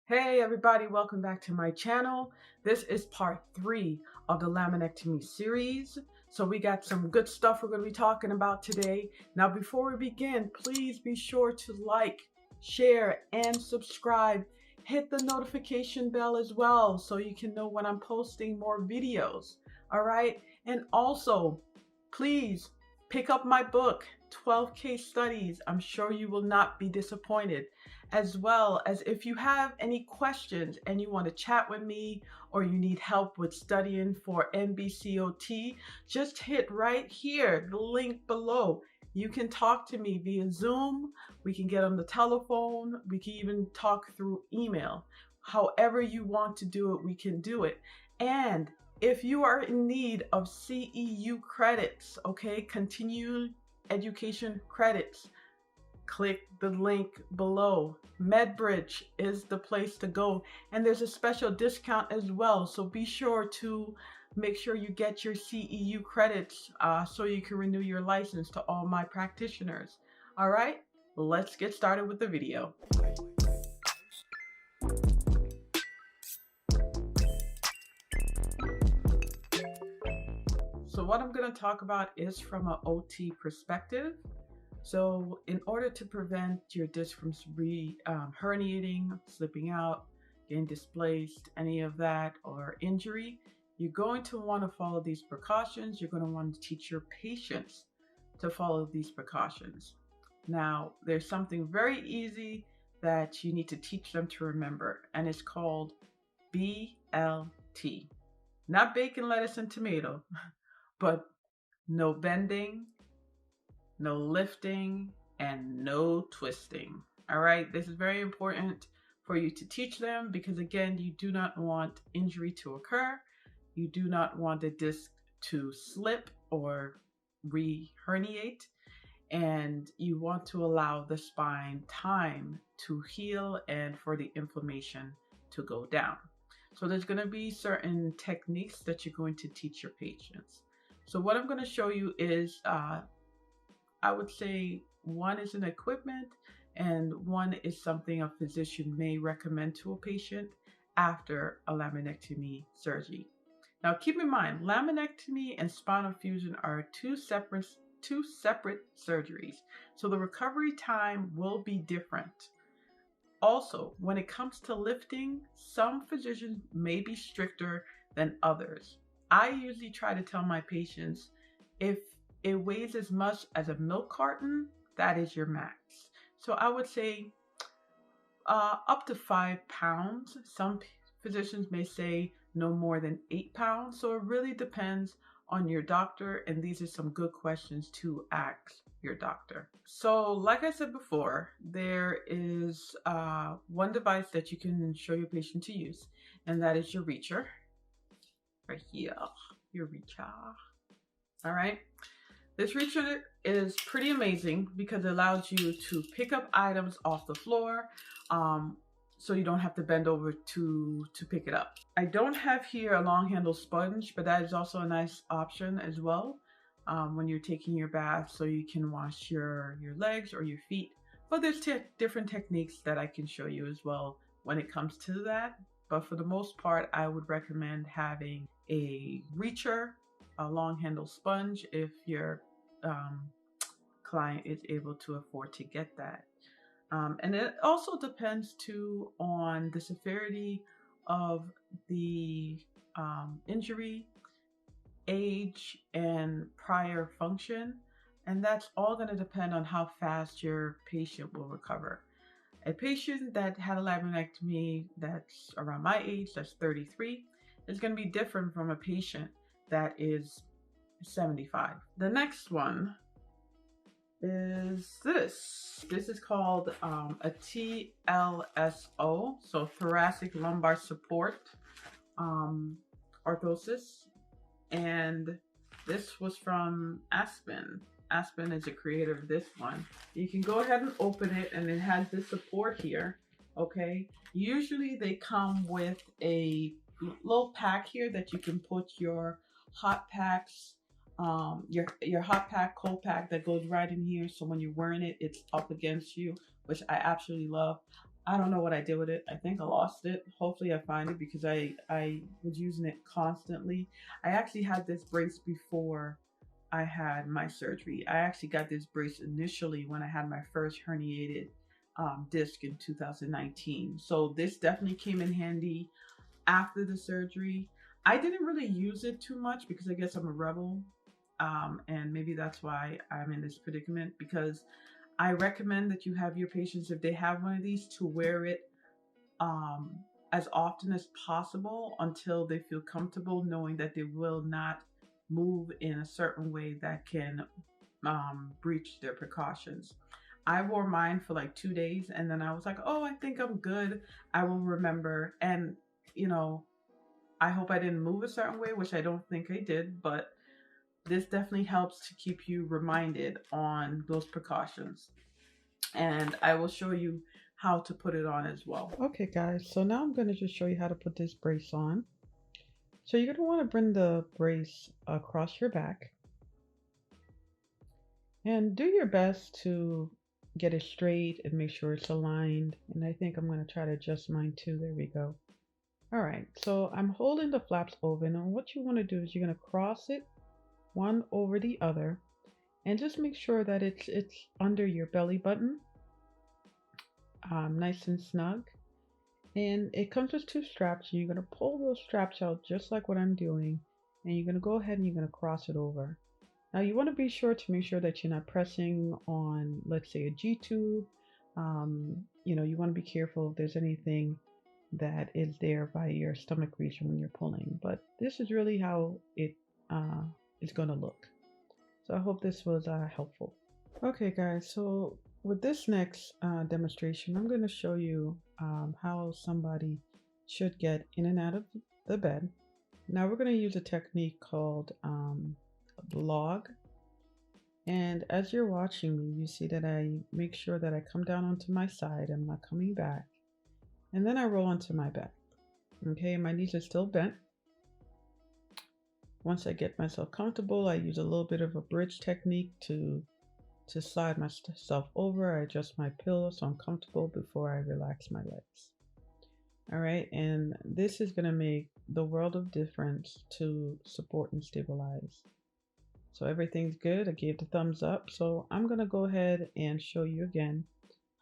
Hey everybody, welcome back to my channel. This is part 3 of the Laminectomy series. So we got some good stuff we're going to be talking about today. Now before we begin, please be sure to like, share, and subscribe. Hit the notification bell as well so you can know when I'm posting more videos. Alright? And also, please pick up my book, 12 Case Studies. I'm sure you will not be disappointed. As well as if you have any questions and you want to chat with me or you need help with studying for NBCOT, just hit right here, the link below. You can talk to me via Zoom, we can get on the telephone, we can even talk through email. However you want to do it, we can do it. And if you are in need of CEU credits, okay, continuing education credits, click the link below. MEDBRIDGE is the place to go, and there's a special discount as well, so be sure to make sure you get your CEU credits so you can renew your license to all my practitioners. All right, let's get started with the video. So what I'm going to talk about is from an OT perspective. So in order to prevent your disc from herniating, slipping out, getting displaced, any of that, or injury, you're going to want to follow these precautions. You're going to want to teach your patients to follow these precautions. Now, there's something very easy that you need to teach them to remember, and it's called BLT. Not bacon, lettuce, and tomato, but no bending, no lifting, and no twisting. All right, this is very important for you to teach them because, again, you do not want injury to occur. You do not want the disc to slip or re-herniate, and you want to allow the spine time to heal and for the inflammation to go down. So there's going to be certain techniques that you're going to teach your patients. So what I'm going to show you is I would say one is an equipment and one is something a physician may recommend to a patient after a laminectomy surgery. Now keep in mind, laminectomy and spinal fusion are two separate surgeries, so the recovery time will be different. Also, when it comes to lifting, some physicians may be stricter than others. I usually try to tell my patients if it weighs as much as a milk carton, that is your max. So I would say up to 5 pounds. Some physicians may say no more than 8 pounds. So it really depends on your doctor. And these are some good questions to ask your doctor. So like I said before, there is one device that you can show your patient to use, and that is your reacher. Right here, your reacher. All right. This reacher is pretty amazing because it allows you to pick up items off the floor so you don't have to bend over to pick it up. I don't have here a long handle sponge, but that is also a nice option as well when you're taking your bath so you can wash your legs or your feet. But there's different techniques that I can show you as well when it comes to that. But for the most part, I would recommend having a reacher, a long handle sponge if your client is able to afford to get that. And it also depends too on the severity of the injury, age, and prior function. And that's all going to depend on how fast your patient will recover. A patient that had a laminectomy that's around my age, that's 33, is going to be different from a patient that is 75. The next one is this. This is called a TLSO, so Thoracic Lumbar Support Orthosis. And this was from Aspen. Aspen is the creator of this one. You can go ahead and open it, and it has this support here. Okay. Usually they come with a little pack here that you can put your hot packs, your hot pack, cold pack that goes right in here. So when you're wearing it, it's up against you, which I absolutely love. I don't know what I did with it. I think I lost it. Hopefully I find it because I was using it constantly. I actually had this brace before I had my surgery. I actually got this brace initially when I had my first herniated disc in 2019. So this definitely came in handy after the surgery. I didn't really use it too much because I guess I'm a rebel. And maybe that's why I'm in this predicament, because I recommend that you have your patients, if they have one of these, to wear it um, as often as possible until they feel comfortable knowing that they will not move in a certain way that can breach their precautions. I wore mine for like 2 days and then I was like, oh, I think I'm good. I will remember. And, you know, I hope I didn't move a certain way, which I don't think I did, but this definitely helps to keep you reminded on those precautions. And I will show you how to put it on as well. Okay guys, so now I'm going to just show you how to put this brace on. So you're going to want to bring the brace across your back and do your best to get it straight and make sure it's aligned. And I think I'm going to try to adjust mine too. There we go. All right, so I'm holding the flaps open, and what you want to do is you're going to cross it one over the other and just make sure that it's under your belly button, nice and snug. And it comes with 2 straps. You're going to pull those straps out just like what I'm doing, and you're going to go ahead and you're going to cross it over. Now you want to be sure to make sure that you're not pressing on, let's say, a G-tube. You know, you want to be careful if there's anything that is there by your stomach region when you're pulling. But this is really how it is going to look. So I hope this was helpful. Okay guys, so with this next demonstration, I'm going to show you how somebody should get in and out of the bed. Now we're going to use a technique called log. And as you're watching me, you see that I make sure that I come down onto my side. I'm not coming back. And then I roll onto my back. Okay, my knees are still bent. Once I get myself comfortable, I use a little bit of a bridge technique to slide myself over. I adjust my pillow so I'm comfortable before I relax my legs. All right, and this is going to make the world of difference to support and stabilize. So everything's good. I gave the thumbs up. So I'm going to go ahead and show you again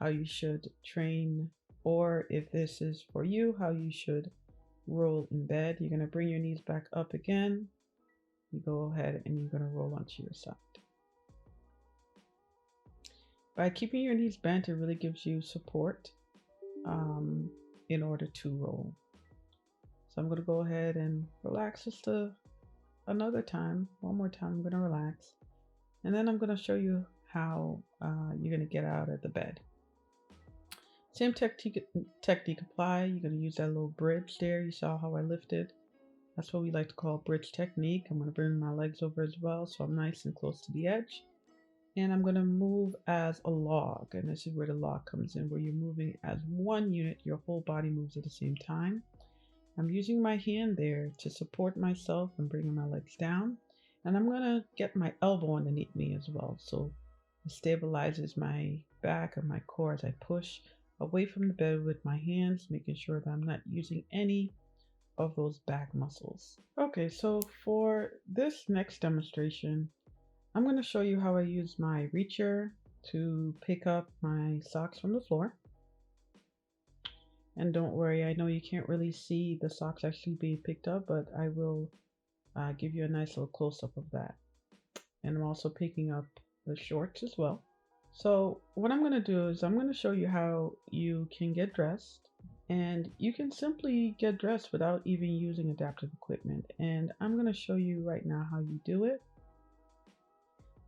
how you should train, or if this is for you, how you should roll in bed. You're going to bring your knees back up again. You go ahead and you're going to roll onto your side. By keeping your knees bent, it really gives you support in order to roll. So I'm going to go ahead and relax just another time. One more time, I'm going to relax. And then I'm going to show you how you're going to get out of the bed. Same technique apply. You're going to use that little bridge there. You saw how I lifted. That's what we like to call bridge technique. I'm going to bring my legs over as well so I'm nice and close to the edge. And I'm going to move as a log. And this is where the log comes in, where you're moving as one unit. Your whole body moves at the same time. I'm using my hand there to support myself and bringing my legs down. And I'm going to get my elbow underneath me as well. So it stabilizes my back and my core as I push away from the bed with my hands, making sure that I'm not using any of those back muscles. Okay, so for this next demonstration, I'm going to show you how I use my reacher to pick up my socks from the floor. And don't worry, I know you can't really see the socks actually being picked up, but I will give you a nice little close-up of that. And I'm also picking up the shorts as well. So what I'm going to do is I'm going to show you how you can get dressed. And you can simply get dressed without even using adaptive equipment. And I'm going to show you right now how you do it.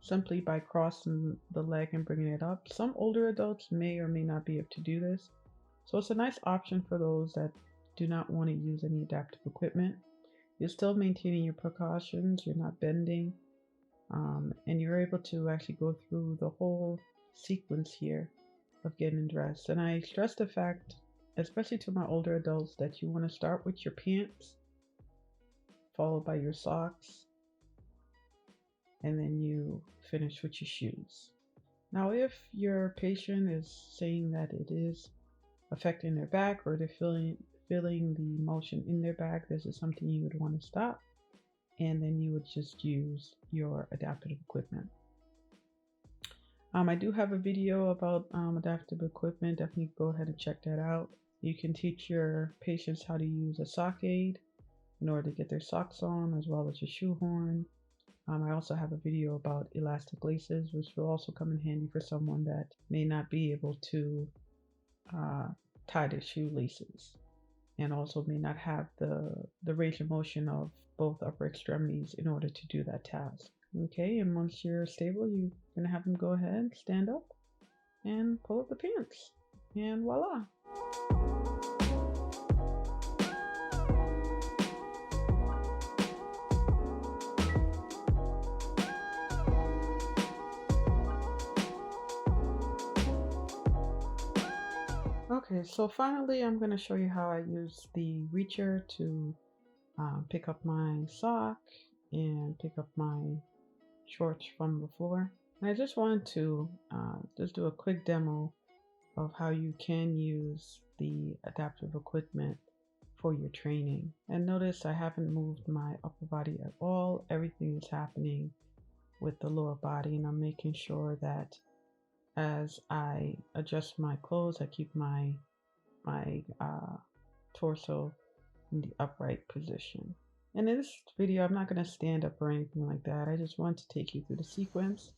Simply by crossing the leg and bringing it up. Some older adults may or may not be able to do this. So it's a nice option for those that do not want to use any adaptive equipment. You're still maintaining your precautions. You're not bending. And you're able to actually go through the whole sequence here of getting dressed. And I stress the fact, especially to my older adults, that you want to start with your pants, followed by your socks, and then you finish with your shoes. Now, if your patient is saying that it is affecting their back, or they're feeling the motion in their back, this is something you would want to stop, and then you would just use your adaptive equipment. I do have a video about adaptive equipment. Definitely go ahead and check that out. You can teach your patients how to use a sock aid in order to get their socks on, as well as a shoehorn. I also have a video about elastic laces, which will also come in handy for someone that may not be able to tie their shoelaces, and also may not have the range of motion of both upper extremities in order to do that task. Okay, and once you're stable, you're gonna have them go ahead, stand up, and pull up the pants, and voila. Okay, so finally I'm going to show you how I use the reacher to pick up my sock and pick up my shorts from the floor. And I just wanted to just do a quick demo of how you can use the adaptive equipment for your training. And notice I haven't moved my upper body at all. Everything is happening with the lower body, and I'm making sure that as I adjust my clothes, I keep my torso in the upright position. And in this video, I'm not going to stand up or anything like that. I just want to take you through the sequence.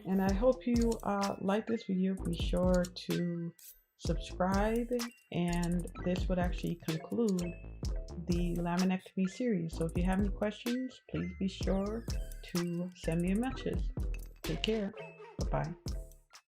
And I hope you like this video. Be sure to subscribe, and this would actually conclude the laminectomy series. So if you have any questions, please be sure to send me a message. Take care. Bye-bye.